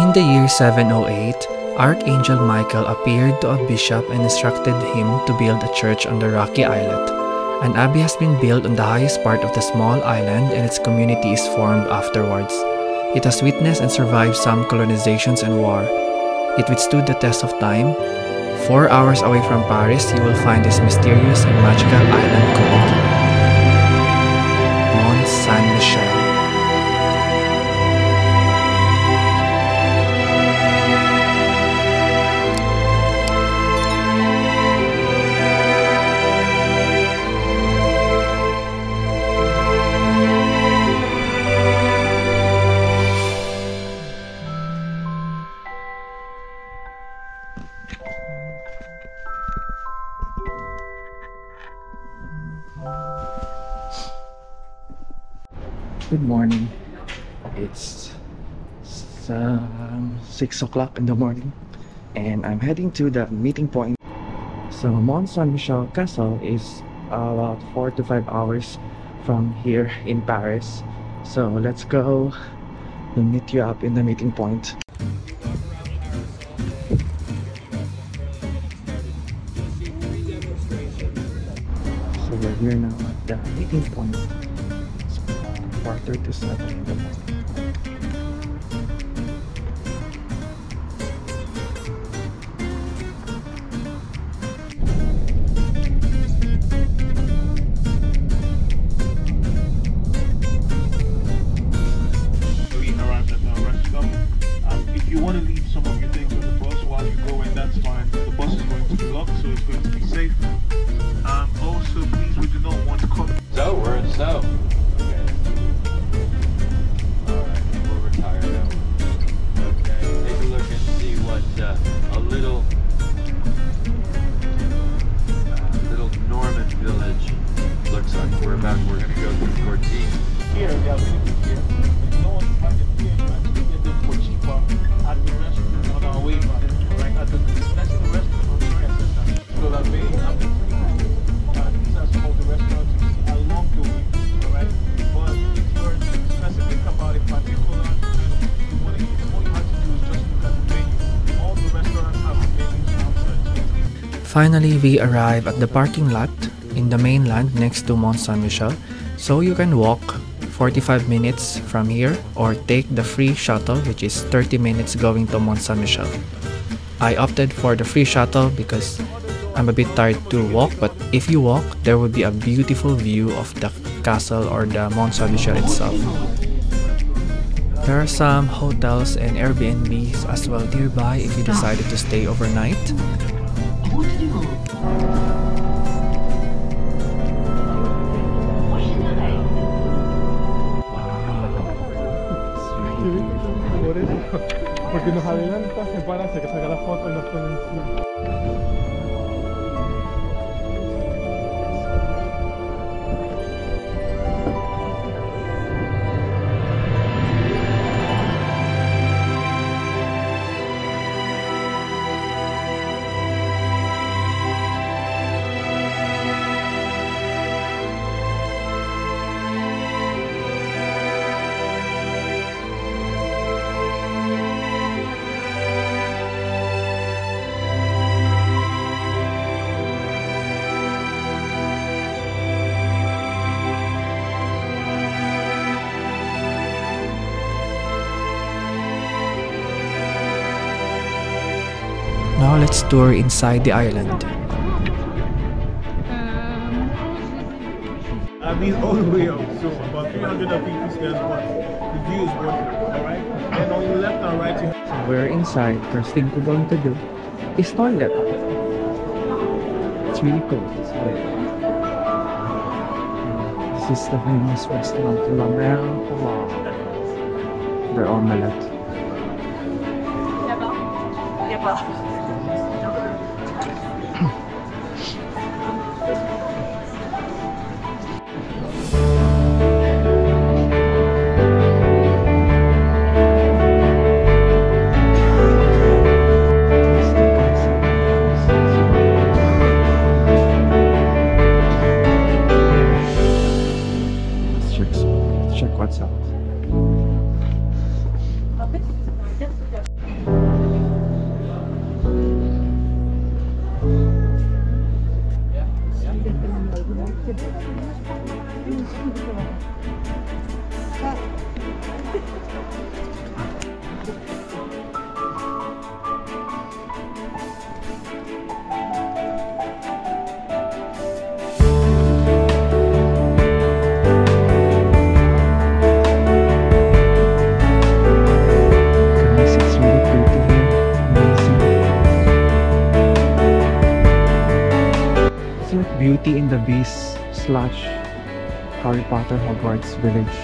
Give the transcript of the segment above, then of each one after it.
In the year 708, Archangel Michael appeared to a bishop and instructed him to build a church on the rocky islet. An abbey has been built on the highest part of the small island and its community is formed afterwards. It has witnessed and survived some colonizations and war. It withstood the test of time. 4 hours away from Paris, you will find this mysterious and magical island called Mont Saint Michel. Good morning. It's 6 o'clock in the morning and I'm heading to the meeting point. So Mont Saint Michel Castle is about 4 to 5 hours from here in Paris. So let's go and meet you up in the meeting point. So we're here now at the meeting point. 4:37 in the morning. We arrived at our restaurant. If you want to leave some of your things on the bus while you go in, that's fine. The bus is going to be locked, so it's going to be safe. Also, please, we do not want to come. So we're in So. A little Norman village looks like. We're gonna go through Cortine. Here, they are really good here. If no one finds it here, you actually get them for cheaper at the restaurant on our way back. Right at the next to the restaurant on the center. So that they have the these are some of the restaurants you see along the way. Alright? But if you're specific about a particular all you have to do is just look at the menu. All the restaurants have the menus outside. Finally, we arrive at the parking lot in the mainland next to Mont Saint Michel, so you can walk 45 minutes from here or take the free shuttle, which is 30 minutes going to Mont Saint Michel. I opted for the free shuttle because I'm a bit tired to walk, but if you walk, there will be a beautiful view of the castle or the Mont Saint Michel itself. There are some hotels and Airbnbs as well nearby if you decided to stay overnight. Porque nos adelanta, se para, se saca la foto y nos pone encima. Now let's tour inside the island. These all the way up, so about 350 stairs, but the view is worth it, alright? And on your left and right, you have... So we're inside. First thing we're going to do is toilet. It's really cool. It's cool. This is the famous restaurant, La Mer. Wow. They're omelette. Check what's up. Guys, it's really pretty here. Amazing. It's like Beauty in the Beast slash Harry Potter Hogwarts Village.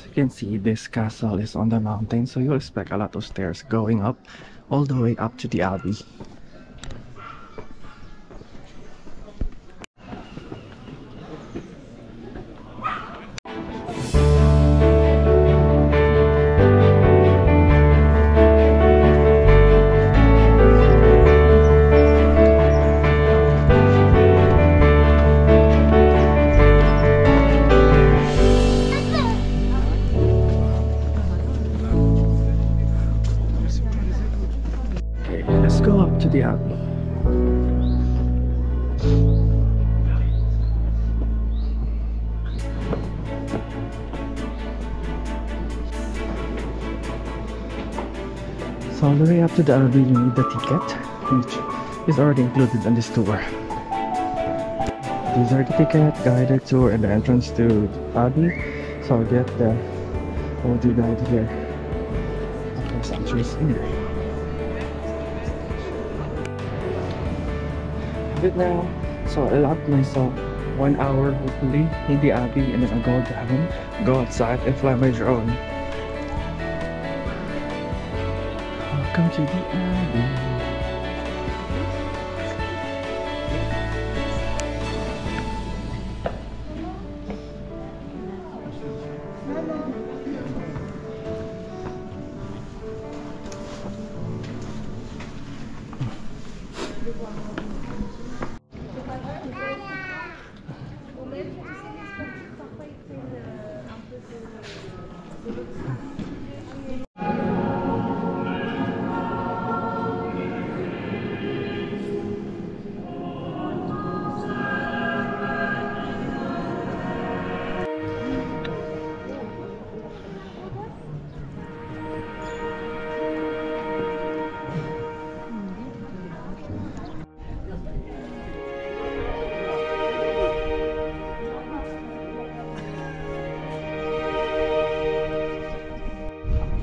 You can see this castle is on the mountain, so you'll expect a lot of stairs going up all the way up to the abbey. Okay, let's go up to the abbey. So all the way up to the abbey, you need the ticket, which is already included on this tour. These are the ticket, guided tour, and the entrance to the abbey. So get the audio guide here. There's actually in there. Good now. So I locked myself 1 hour hopefully in the abbey, and then I'll go down, go outside, and fly my drone. Welcome to the abbey.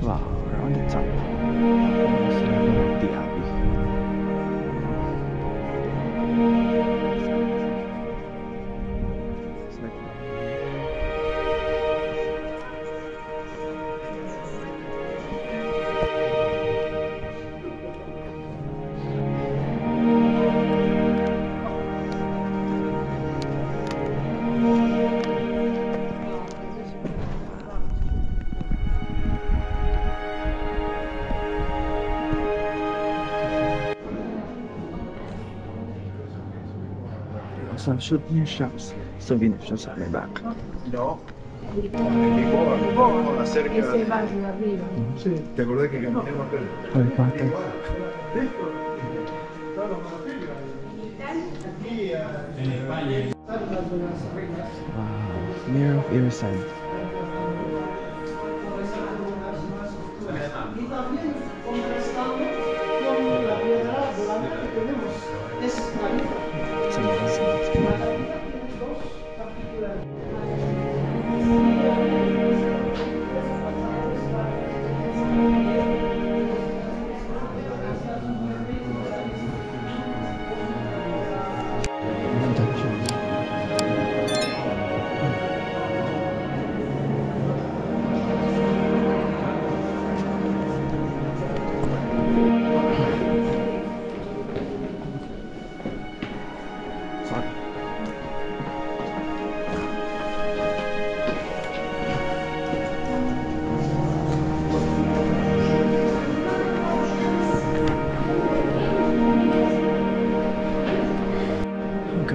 Wow, we're on the top. Almost level of the abbey. It's like some souvenir shops, at my back. No. Con la cerca. Sí. ¿Te acuerdas que caminamos acá? Harry Potter. Wow, Mirror of Earside. It's amazing.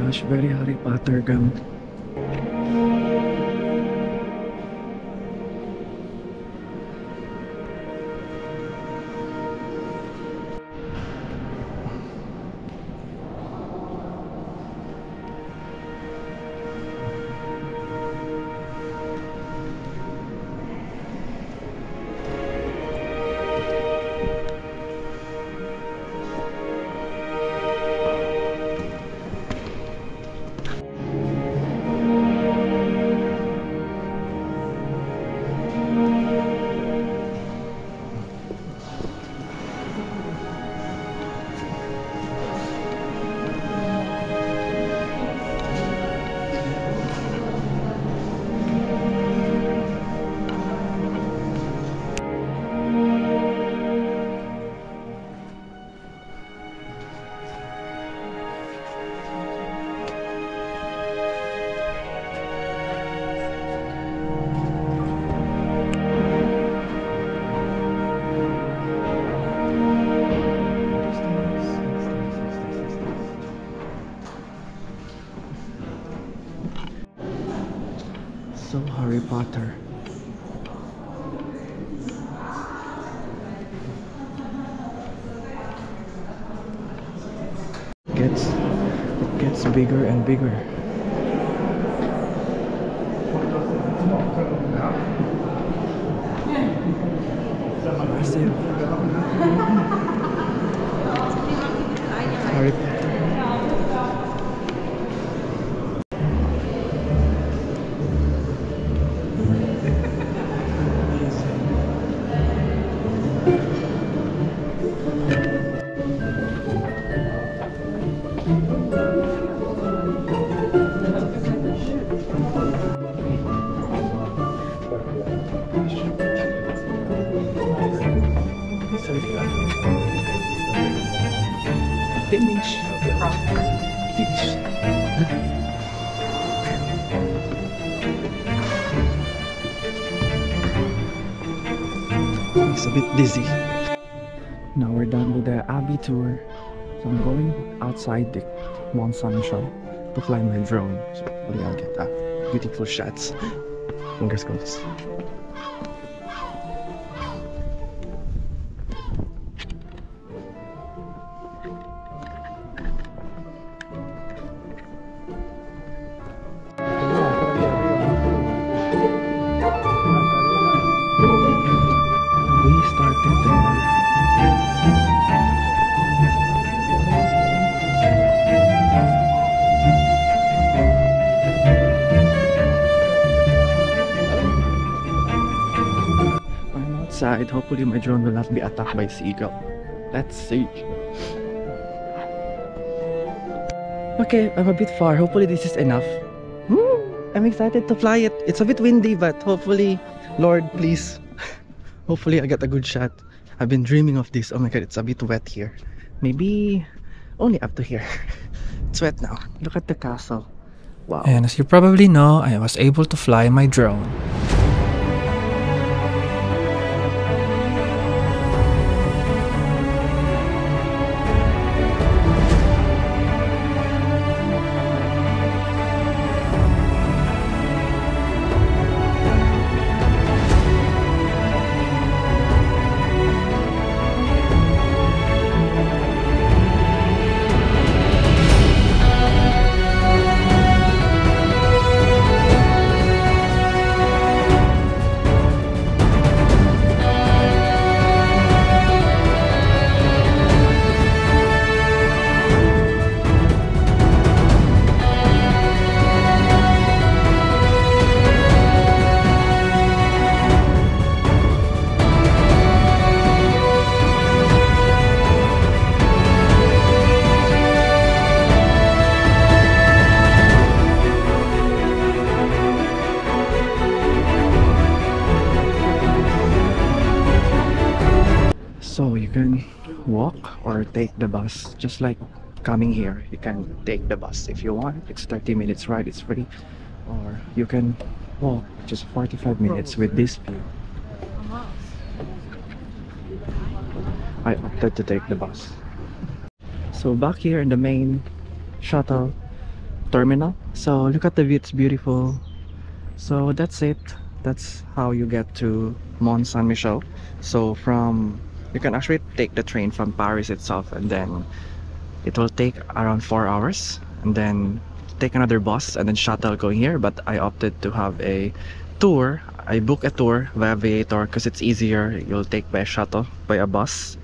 gosh, very Harry Potter gum. So Harry Potter. It gets bigger and bigger. Massive. Harry Potter. Finish. It's a bit dizzy. Now we're done with the Abbey tour. So I'm going outside the Mont Saint Michel to fly my drone. So hopefully I'll get beautiful shots. Fingers crossed. Outside, hopefully my drone will not be attacked by seagull. Let's see. Okay, I'm a bit far. Hopefully this is enough. I'm excited to fly it. It's a bit windy, but hopefully, Lord, please. Hopefully I get a good shot. I've been dreaming of this. Oh my god, it's a bit wet here. Maybe only up to here. It's wet now. Look at the castle. Wow. And as you probably know, I was able to fly my drone. So you can walk or take the bus, just like coming here. You can take the bus if you want. It's 30 minutes ride, it's free. Or you can walk just 45 minutes with this view. I opted to take the bus. So back here in the main shuttle, terminal. So look at the view, it's beautiful. So that's it. That's how you get to Mont Saint Michel. So from you can actually take the train from Paris itself, and then it will take around 4 hours, and then take another bus and then shuttle going here. But I opted to have a tour. I book a tour via Viator because it's easier. You'll take by a shuttle, by a bus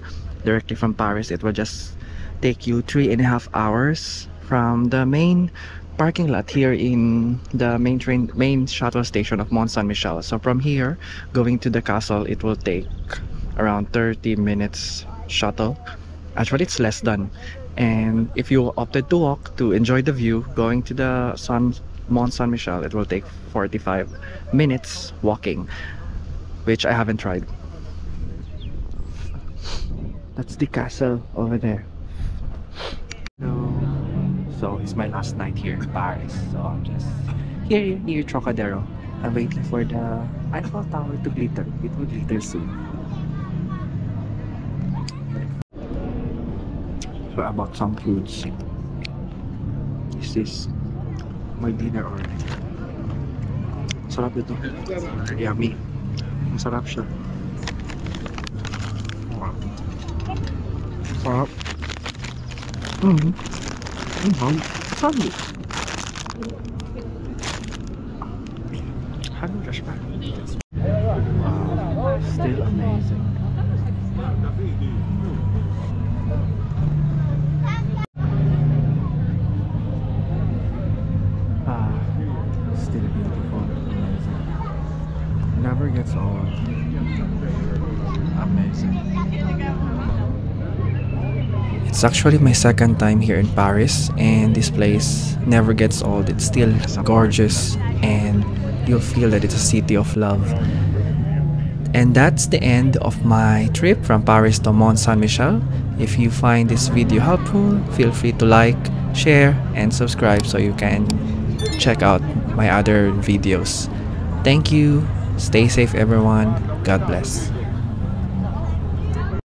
directly from Paris. It will just take you 3.5 hours from the main parking lot here in the main shuttle station of Mont Saint Michel. So from here going to the castle, it will take around 30 minutes shuttle. Actually, it's less than. And if you opted to walk to enjoy the view going to the Mont Saint Michel, it will take 45 minutes walking, which I haven't tried. That's the castle over there. So it's my last night here in Paris. So I'm just here near Trocadero. I'm waiting for the Eiffel Tower to glitter. It will glitter soon. So I bought some foods. This is my dinner already. Sarap ito. Yummy. Masarap siya. Sarap. Sorry. Wow, still amazing. Still beautiful, amazing. Never gets old. Amazing. It's actually my second time here in Paris, and this place never gets old. It's still gorgeous, and you'll feel that it's a city of love. And that's the end of my trip from Paris to Mont Saint Michel. If you find this video helpful, feel free to like, share, and subscribe so you can check out my other videos. Thank you. Stay safe, everyone. God bless.